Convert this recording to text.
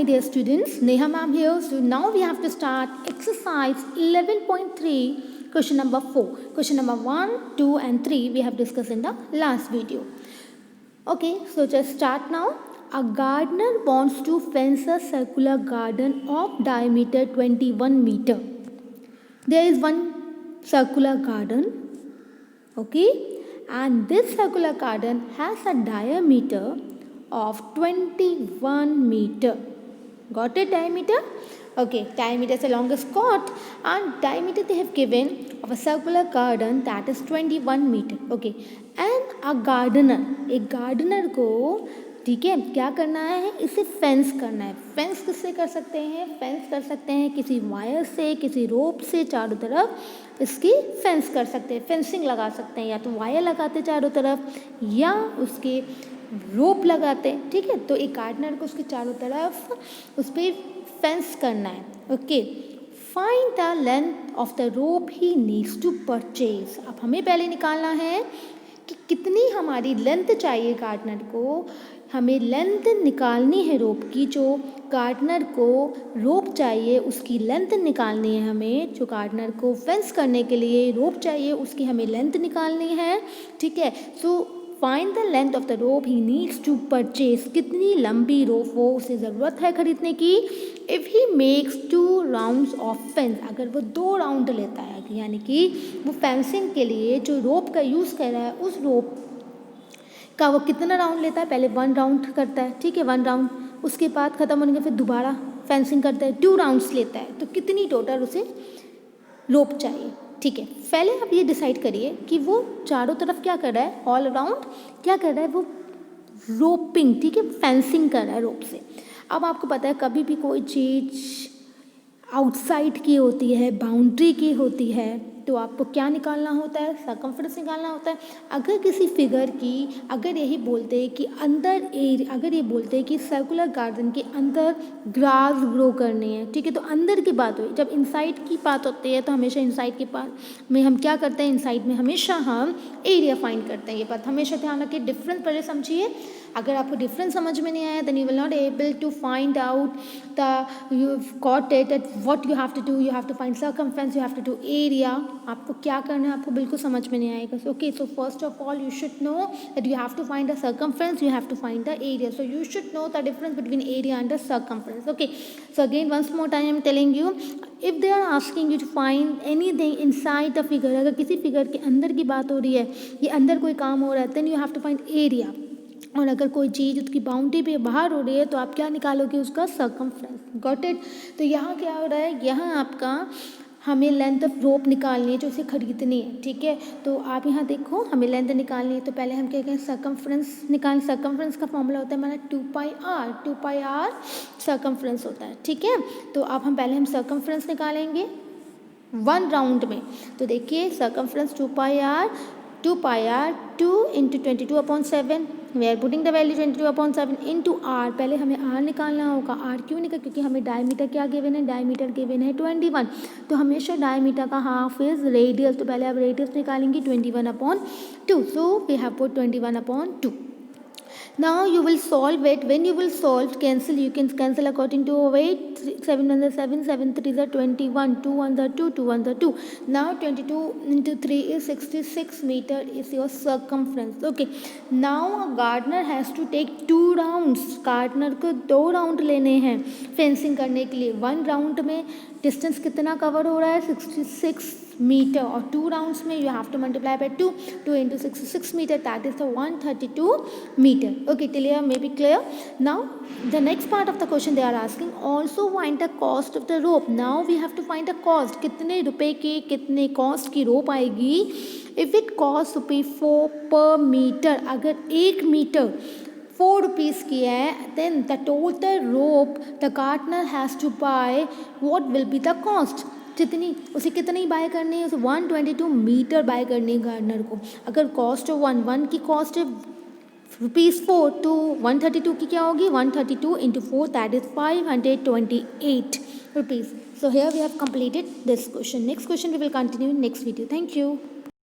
my dear students, Neha ma'am here. So now we have to start exercise 11.3, question number 4. Question number 1, 2 and 3 we have discussed in the last video. Okay, so just start now. A gardener wants to fence a circular garden of diameter 21 meter. There is one circular garden, okay, and this circular garden has a diameter of 21 meter. Got it, diameter? Okay, diameter is the longest chord and diameter they have given of a circular garden, that is 21 meter. Okay, and a gardener, एक gardener को, ठीक है, क्या करना है, इसे fence करना है. फेंस किससे कर सकते हैं? फेंस कर सकते हैं किसी वायर से, किसी रोप से चारों तरफ इसकी फेंस कर सकते हैं, फेंसिंग लगा सकते हैं. या तो वायर लगाते चारों तरफ या उसके रोप लगाते हैं. ठीक है, तो एक गार्डनर को उसके चारों तरफ उस पर फेंस करना है. Okay, find the length of the rope he needs to purchase. अब हमें पहले निकालना है कि कितनी हमारी लेंथ चाहिए गार्डनर को. हमें लेंथ निकालनी है रोप की. जो गार्डनर को रोप चाहिए उसकी लेंथ निकालनी है हमें. जो गार्डनर को फेंस करने के लिए रोप चाहिए उसकी हमें लेंथ निकालनी है. ठीक है, so find the length of the rope he needs to purchase. कितनी लंबी रोप वो उसे ज़रूरत है खरीदने की. If he makes 2 rounds of fence, अगर वो 2 राउंड लेता है, यानी कि वो फेंसिंग के लिए जो रोप का यूज़ कर रहा है उस रोप का वो कितना राउंड लेता है. पहले 1 राउंड करता है, ठीक है, 1 राउंड, उसके बाद ख़त्म होने के फिर दोबारा फेंसिंग करता है, 2 राउंड्स लेता है. तो कितनी टोटल उसे रोप चाहिए. ठीक है, पहले आप ये डिसाइड करिए कि वो चारों तरफ क्या कर रहा है, ऑल अराउंड क्या कर रहा है, वो रोपिंग, ठीक है, फेंसिंग कर रहा है रोप से. अब आपको पता है कभी भी कोई चीज़ आउटसाइड की होती है, बाउंड्री की होती है, तो आपको क्या निकालना होता है, सर्कमफ्रेंस निकालना होता है. अगर किसी फिगर की, अगर यही बोलते हैं कि अंदर एरिया, अगर ये बोलते हैं कि सर्कुलर गार्डन के अंदर ग्रास ग्रो करने हैं, ठीक है, तो अंदर की बात हुई. जब इनसाइड की बात होती है तो हमेशा इनसाइड की बात में हम क्या करते हैं, इनसाइड में हमेशा हम एरिया फाइंड करते हैं. ये बात हमेशा ध्यान रखिए. डिफरेंस पहले समझिए. अगर आपको डिफरेंस समझ में नहीं आया then you will not able to find out the, you got it at what you have to do. You have to find circumference, you have to do area. आपको क्या करना है आपको बिल्कुल समझ में नहीं आएगा. Okay, so first of all you should know that you have to find the circumference, you have to find the area. So you should know the difference between area and the circumference. Okay, so again once more time I am telling you, if they are asking you to find anything inside the figure, अगर किसी figure के अंदर की बात हो रही है, ये अंदर कोई काम हो रहा है, then you have to find area. और अगर कोई चीज़ उसकी बाउंड्री पे बाहर हो रही है तो आप क्या निकालोगे, उसका सर्कमफ्रेंस. Got it. तो यहाँ क्या हो रहा है, यहाँ आपका हमें लेंथ ऑफ रोप निकालनी है जो उसे खरीदनी है. ठीक है, तो आप यहाँ देखो हमें लेंथ निकालनी है. तो पहले हम क्या करें, सर्कमफ्रेंस निकाल. सर्कमफ्रेंस का फॉर्मूला होता है हमारा 2πr. 2πr सर्कमफ्रेंस होता है. ठीक है, तो अब हम पहले सर्कमफ्रेंस निकालेंगे 1 राउंड में. तो देखिए circumference 2πr 2 into 22/7. We are putting the value 22/7 into R. पहले हमें आर निकालना होगा. आर क्यों निकाल, क्योंकि हमें डायमीटर क्या गिवन है, डायमीटर गिवन है 21. तो हमेशा डायमीटर का हाफ इज रेडियस. तो पहले आप रेडियस निकालेंगे 21/2. So we have put 21/2. Now you will solve it. When you will solve, cancel, you can cancel according to weight. 7 1 is 7, 7 3 is 21, 2 1 is 2, 2 1 is 2. Now 22 into 3 is 66 meter is your circumference. Okay, now a gardener has to take 2 rounds. Gardener को 2 round लेने हैं fencing करने के लिए. 1 round में distance कितना cover हो रहा है, 66 मीटर. और 2 राउंड्स में you have to multiply by 2. 2 into 66 metre, that is 132 metre. Okay, till here may be clear. Now the next part of the question they are asking, also find the cost of the rope. Now we have to find the cost. कितने रुपए की, कितने cost की रोप आएगी. If it cost ₹4 पर metre, अगर 1 metre 4 rupees की है, then the total rope the gardener has to buy, what will be the cost. जितनी उसे कितनी बाय करनी है, उसे 122 मीटर बाय करनी है गार्डनर को. अगर कॉस्ट ऑफ 1 की कॉस्ट है ₹4 तो 132 की क्या होगी, 132 into 4, that is 528 rupees. So here we have completed this question. Next question we will continue in next video. Thank you.